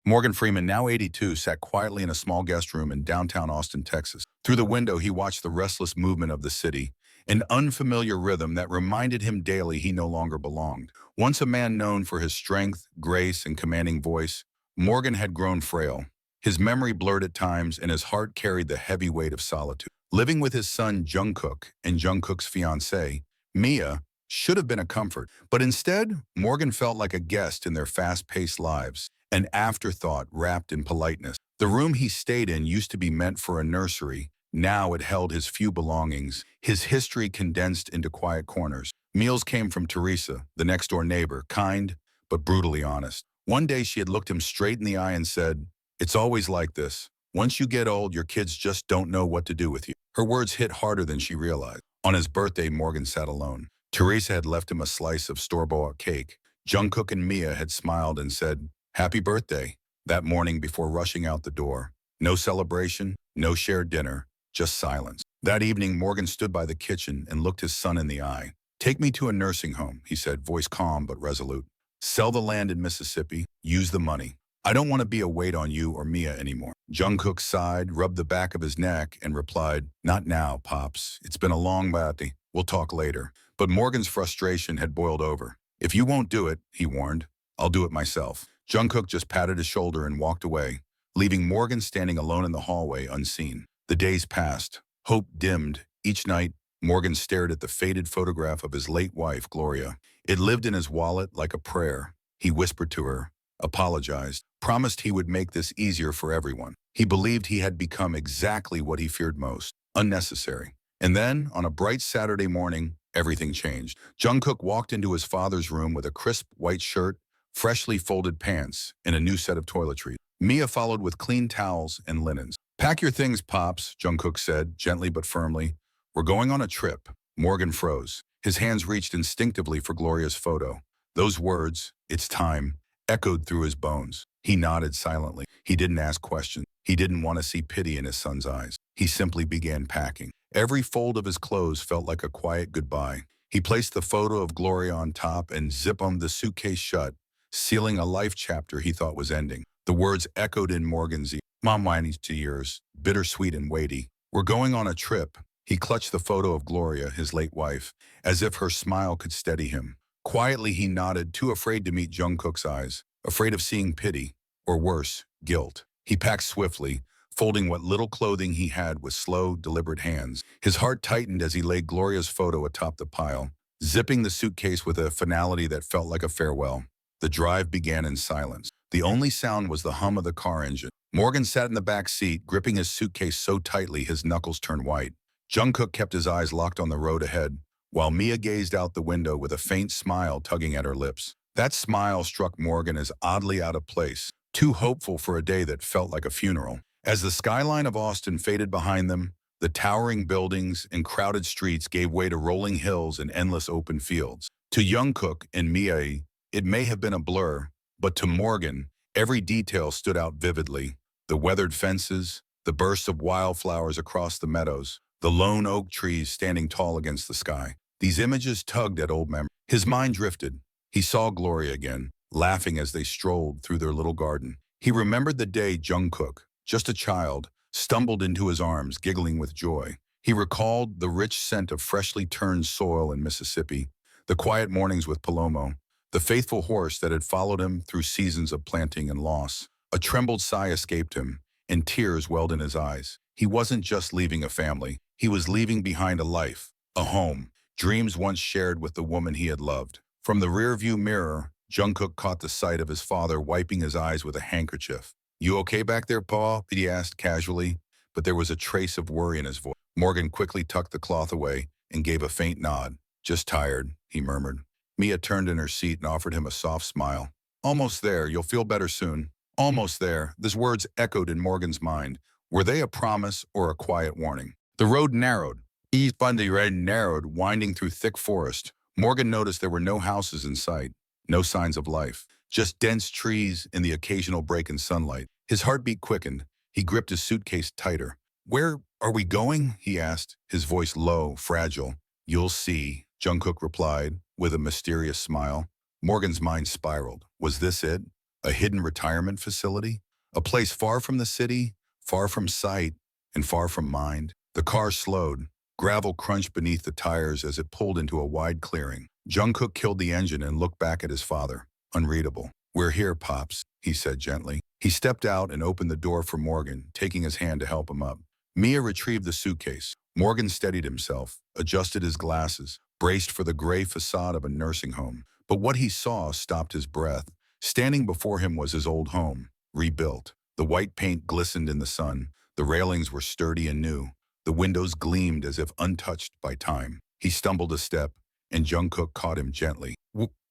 Morgan Freeman, now 82, sat quietly in a small guest room in downtown Austin, Texas. Through the window, he watched the restless movement of the city, an unfamiliar rhythm that reminded him daily he no longer belonged. Once a man known for his strength, grace, and commanding voice, Morgan had grown frail. His memory blurred at times, and his heart carried the heavy weight of solitude. Living with his son Jungkook and Jungkook's fiancée, Mia, should have been a comfort. But instead, Morgan felt like a guest in their fast-paced lives, an afterthought wrapped in politeness. The room he stayed in used to be meant for a nursery. Now it held his few belongings, his history condensed into quiet corners. Meals came from Teresa, the next-door neighbor, kind but brutally honest. One day she had looked him straight in the eye and said, "It's always like this. Once you get old, your kids just don't know what to do with you." Her words hit harder than she realized. On his birthday, Morgan sat alone. Teresa had left him a slice of store-bought cake. Jungkook and Mia had smiled and said, "Happy birthday," that morning before rushing out the door. No celebration, no shared dinner, just silence. That evening, Morgan stood by the kitchen and looked his son in the eye. "Take me to a nursing home," he said, voice calm but resolute. "Sell the land in Mississippi, use the money. I don't want to be a weight on you or Mia anymore." Jungkook sighed, rubbed the back of his neck, and replied, "Not now, Pops. It's been a long battle. We'll talk later." But Morgan's frustration had boiled over. "If you won't do it," he warned, "I'll do it myself." Jungkook just patted his shoulder and walked away, leaving Morgan standing alone in the hallway unseen. The days passed. Hope dimmed. Each night, Morgan stared at the faded photograph of his late wife, Gloria. It lived in his wallet like a prayer. He whispered to her, apologized, promised he would make this easier for everyone. He believed he had become exactly what he feared most, unnecessary. And then, on a bright Saturday morning, everything changed. Jungkook walked into his father's room with a crisp white shirt, freshly folded pants, and a new set of toiletries. Mia followed with clean towels and linens. "Pack your things, Pops," Jungkook said, gently but firmly. "We're going on a trip." Morgan froze. His hands reached instinctively for Gloria's photo. Those words, "It's time," echoed through his bones. He nodded silently. He didn't ask questions. He didn't want to see pity in his son's eyes. He simply began packing. Every fold of his clothes felt like a quiet goodbye. He placed the photo of Gloria on top and zipped the suitcase shut, sealing a life chapter he thought was ending. The words echoed in Morgan's ear. Mom whines to ears, bittersweet and weighty. "We're going on a trip." He clutched the photo of Gloria, his late wife, as if her smile could steady him. Quietly he nodded, too afraid to meet Jungkook's eyes, afraid of seeing pity, or worse, guilt. He packed swiftly, folding what little clothing he had with slow, deliberate hands. His heart tightened as he laid Gloria's photo atop the pile, zipping the suitcase with a finality that felt like a farewell. The drive began in silence. The only sound was the hum of the car engine. Morgan sat in the back seat, gripping his suitcase so tightly his knuckles turned white. Jungkook kept his eyes locked on the road ahead, while Mia gazed out the window with a faint smile tugging at her lips. That smile struck Morgan as oddly out of place, too hopeful for a day that felt like a funeral. As the skyline of Austin faded behind them, the towering buildings and crowded streets gave way to rolling hills and endless open fields. To Jungkook and Mia, it may have been a blur, but to Morgan, every detail stood out vividly. The weathered fences, the bursts of wildflowers across the meadows, the lone oak trees standing tall against the sky. These images tugged at old memories. His mind drifted. He saw Gloria again, laughing as they strolled through their little garden. He remembered the day Jungkook, just a child, stumbled into his arms, giggling with joy. He recalled the rich scent of freshly turned soil in Mississippi, the quiet mornings with Palomo, the faithful horse that had followed him through seasons of planting and loss. A trembled sigh escaped him, and tears welled in his eyes. He wasn't just leaving a family. He was leaving behind a life, a home, dreams once shared with the woman he had loved. From the rearview mirror, Jungkook caught the sight of his father wiping his eyes with a handkerchief. "You okay back there, Pa?" he asked casually, but there was a trace of worry in his voice. Morgan quickly tucked the cloth away and gave a faint nod. "Just tired," he murmured. Mia turned in her seat and offered him a soft smile. "Almost there. You'll feel better soon." Almost there. These words echoed in Morgan's mind. Were they a promise or a quiet warning? The road narrowed. East Bundy Road narrowed, winding through thick forest. Morgan noticed there were no houses in sight, no signs of life, just dense trees and the occasional break in sunlight. His heartbeat quickened. He gripped his suitcase tighter. "Where are we going?" he asked, his voice low, fragile. "You'll see," Jungkook replied, with a mysterious smile. Morgan's mind spiraled. Was this it? A hidden retirement facility? A place far from the city, far from sight, and far from mind? The car slowed. Gravel crunched beneath the tires as it pulled into a wide clearing. Jungkook killed the engine and looked back at his father. Unreadable. "We're here, Pops," he said gently. He stepped out and opened the door for Morgan, taking his hand to help him up. Mia retrieved the suitcase. Morgan steadied himself, adjusted his glasses, braced for the gray facade of a nursing home. But what he saw stopped his breath. Standing before him was his old home, rebuilt. The white paint glistened in the sun. The railings were sturdy and new. The windows gleamed as if untouched by time. He stumbled a step, and Jungkook caught him gently.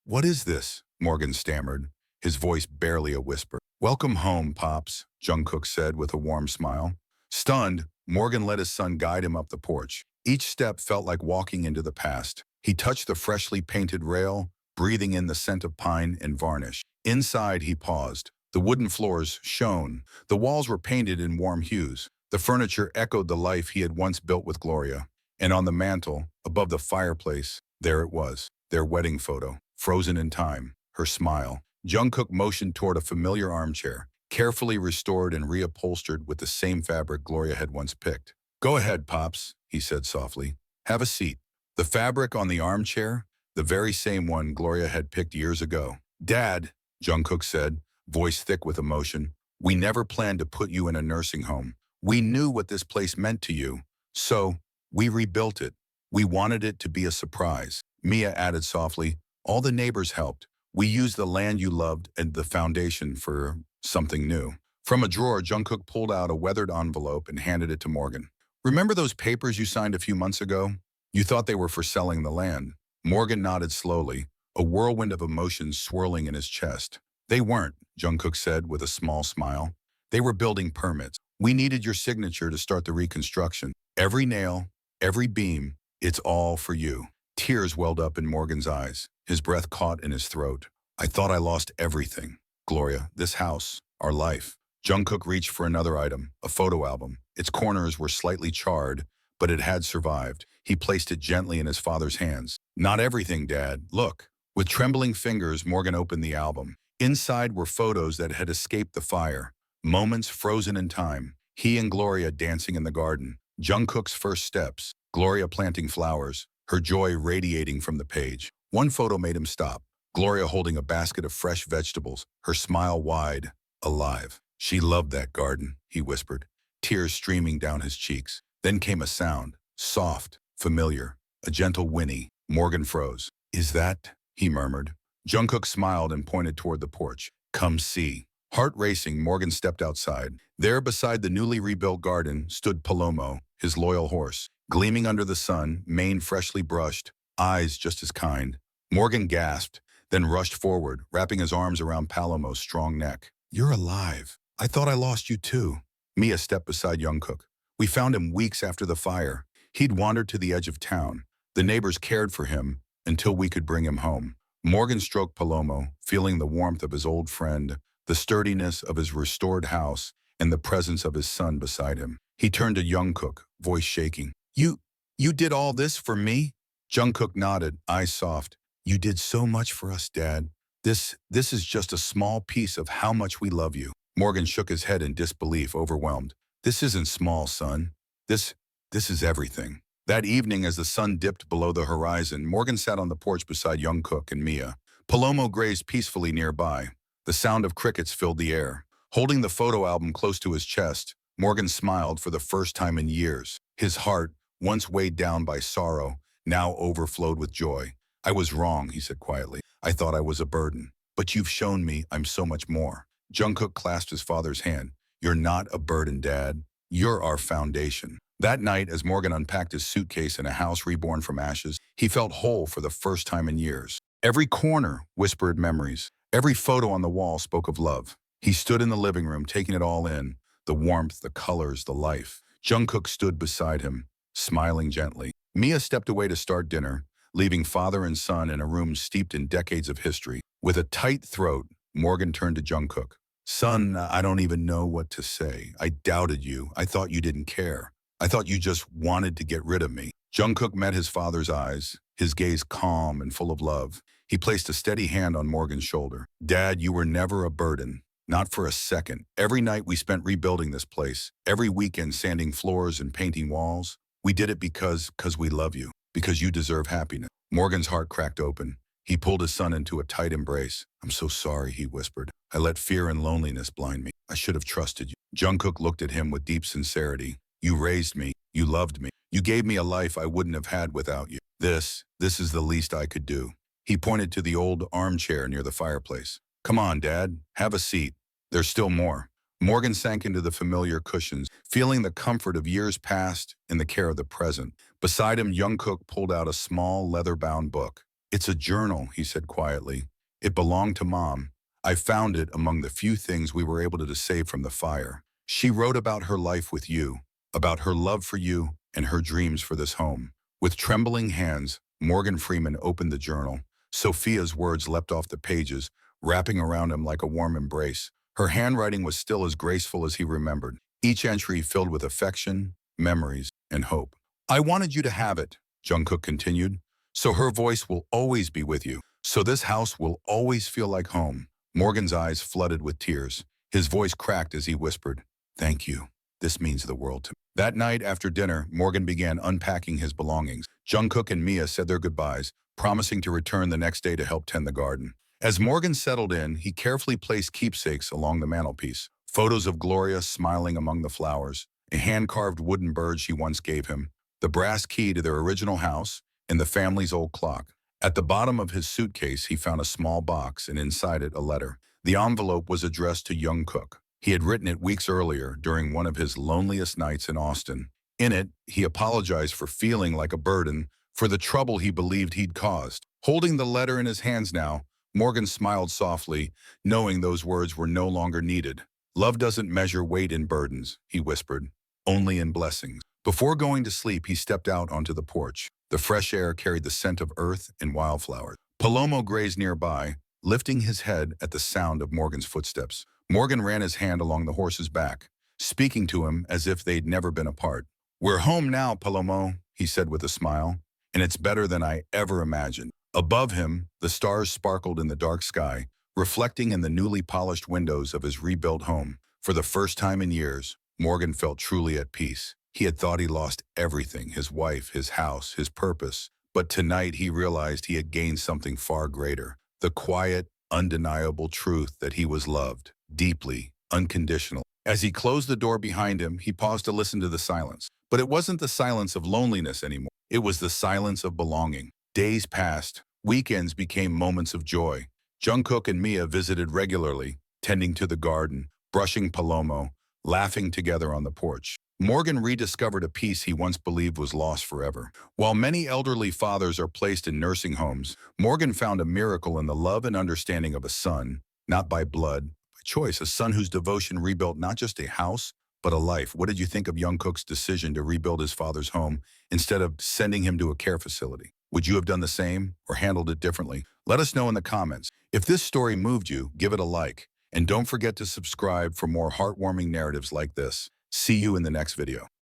What is this?" Morgan stammered, his voice barely a whisper. "Welcome home, Pops," Jungkook said with a warm smile. Stunned, Morgan let his son guide him up the porch. Each step felt like walking into the past. He touched the freshly painted rail, breathing in the scent of pine and varnish. Inside, he paused. The wooden floors shone. The walls were painted in warm hues. The furniture echoed the life he had once built with Gloria. And on the mantel, above the fireplace, there it was, their wedding photo, frozen in time, her smile. Jungkook motioned toward a familiar armchair, carefully restored and reupholstered with the same fabric Gloria had once picked. "Go ahead, Pops," he said softly. "Have a seat." The fabric on the armchair, the very same one Gloria had picked years ago. "Dad," Jungkook said, voice thick with emotion, "we never planned to put you in a nursing home. We knew what this place meant to you, so we rebuilt it. We wanted it to be a surprise." Mia added softly, "All the neighbors helped. We used the land you loved and the foundation for something new." From a drawer, Jungkook pulled out a weathered envelope and handed it to Morgan. "Remember those papers you signed a few months ago? You thought they were for selling the land." Morgan nodded slowly, a whirlwind of emotions swirling in his chest. "They weren't," Jungkook said with a small smile. "They were building permits. We needed your signature to start the reconstruction. Every nail, every beam, it's all for you." Tears welled up in Morgan's eyes. His breath caught in his throat. "I thought I lost everything. Gloria, this house, our life." Jungkook reached for another item, a photo album. Its corners were slightly charred, but it had survived. He placed it gently in his father's hands. "Not everything, Dad. Look." With trembling fingers, Morgan opened the album. Inside were photos that had escaped the fire. Moments frozen in time. He and Gloria dancing in the garden. Jungkook's first steps. Gloria planting flowers, her joy radiating from the page. One photo made him stop. Gloria holding a basket of fresh vegetables, her smile wide, alive. "She loved that garden," he whispered, tears streaming down his cheeks. Then came a sound, soft, familiar, a gentle whinny. Morgan froze. "Is that?" he murmured. Jungkook smiled and pointed toward the porch. "Come see." Heart racing, Morgan stepped outside. There, beside the newly rebuilt garden, stood Palomo, his loyal horse, gleaming under the sun, mane freshly brushed, eyes just as kind. Morgan gasped, then rushed forward, wrapping his arms around Palomo's strong neck. "You're alive. I thought I lost you too." Mia stepped beside Jungkook. "We found him weeks after the fire. He'd wandered to the edge of town. The neighbors cared for him until we could bring him home." Morgan stroked Palomo, feeling the warmth of his old friend, the sturdiness of his restored house, and the presence of his son beside him. He turned to Jungkook, voice shaking. You did all this for me?" Jungkook nodded, eyes soft. "You did so much for us, Dad. This is just a small piece of how much we love you." Morgan shook his head in disbelief, overwhelmed. "This isn't small, son. This is everything." That evening, as the sun dipped below the horizon, Morgan sat on the porch beside Jungkook and Mia. Palomo grazed peacefully nearby. The sound of crickets filled the air. Holding the photo album close to his chest, Morgan smiled for the first time in years. His heart, once weighed down by sorrow, now overflowed with joy. "I was wrong," he said quietly. "I thought I was a burden. But you've shown me I'm so much more." Jungkook clasped his father's hand. "You're not a burden, Dad. You're our foundation." That night, as Morgan unpacked his suitcase in a house reborn from ashes, he felt whole for the first time in years. Every corner whispered memories. Every photo on the wall spoke of love. He stood in the living room, taking it all in, the warmth, the colors, the life. Jungkook stood beside him, smiling gently. Mia stepped away to start dinner, leaving father and son in a room steeped in decades of history. With a tight throat, Morgan turned to Jungkook. "Son, I don't even know what to say. I doubted you. I thought you didn't care. I thought you just wanted to get rid of me." Jungkook met his father's eyes, his gaze calm and full of love. He placed a steady hand on Morgan's shoulder. Dad, you were never a burden. Not for a second. Every night we spent rebuilding this place. Every weekend sanding floors and painting walls. We did it because we love you. Because you deserve happiness. Morgan's heart cracked open. He pulled his son into a tight embrace. I'm so sorry, he whispered. I let fear and loneliness blind me. I should have trusted you. Jungkook looked at him with deep sincerity. You raised me. You loved me. You gave me a life I wouldn't have had without you. This is the least I could do. He pointed to the old armchair near the fireplace. Come on, Dad. Have a seat. There's still more. Morgan sank into the familiar cushions, feeling the comfort of years past in the care of the present. Beside him, Jungkook pulled out a small leather-bound book. It's a journal, he said quietly. It belonged to Mom. I found it among the few things we were able to save from the fire. She wrote about her life with you, about her love for you and her dreams for this home. With trembling hands, Morgan Freeman opened the journal. Sophia's words leapt off the pages, wrapping around him like a warm embrace. Her handwriting was still as graceful as he remembered, each entry filled with affection, memories, and hope. I wanted you to have it, Jungkook continued, so her voice will always be with you, so this house will always feel like home. Morgan's eyes flooded with tears. His voice cracked as he whispered, Thank you. This means the world to me. That night after dinner, Morgan began unpacking his belongings. Jungkook and Mia said their goodbyes, promising to return the next day to help tend the garden. As Morgan settled in, he carefully placed keepsakes along the mantelpiece. Photos of Gloria smiling among the flowers, a hand-carved wooden bird she once gave him, the brass key to their original house, and the family's old clock. At the bottom of his suitcase, he found a small box, and inside it, a letter. The envelope was addressed to Jungkook. He had written it weeks earlier during one of his loneliest nights in Austin. In it, he apologized for feeling like a burden, for the trouble he believed he'd caused. Holding the letter in his hands now, Morgan smiled softly, knowing those words were no longer needed. Love doesn't measure weight in burdens, he whispered, only in blessings. Before going to sleep, he stepped out onto the porch. The fresh air carried the scent of earth and wildflowers. Palomo grazed nearby, lifting his head at the sound of Morgan's footsteps. Morgan ran his hand along the horse's back, speaking to him as if they'd never been apart. We're home now, Palomo, he said with a smile, and it's better than I ever imagined. Above him, the stars sparkled in the dark sky, reflecting in the newly polished windows of his rebuilt home. For the first time in years, Morgan felt truly at peace. He had thought he lost everything, his wife, his house, his purpose. But tonight he realized he had gained something far greater, the quiet, undeniable truth that he was loved, deeply, unconditional. As he closed the door behind him, he paused to listen to the silence. But it wasn't the silence of loneliness anymore. It was the silence of belonging. Days passed. Weekends became moments of joy. Jungkook and Mia visited regularly, tending to the garden, brushing Palomo, laughing together on the porch. Morgan rediscovered a peace he once believed was lost forever. While many elderly fathers are placed in nursing homes, Morgan found a miracle in the love and understanding of a son, not by blood, by choice, a son whose devotion rebuilt not just a house, but a life. What did you think of Jungkook's decision to rebuild his father's home instead of sending him to a care facility? Would you have done the same or handled it differently? Let us know in the comments. If this story moved you, give it a like. And don't forget to subscribe for more heartwarming narratives like this. See you in the next video.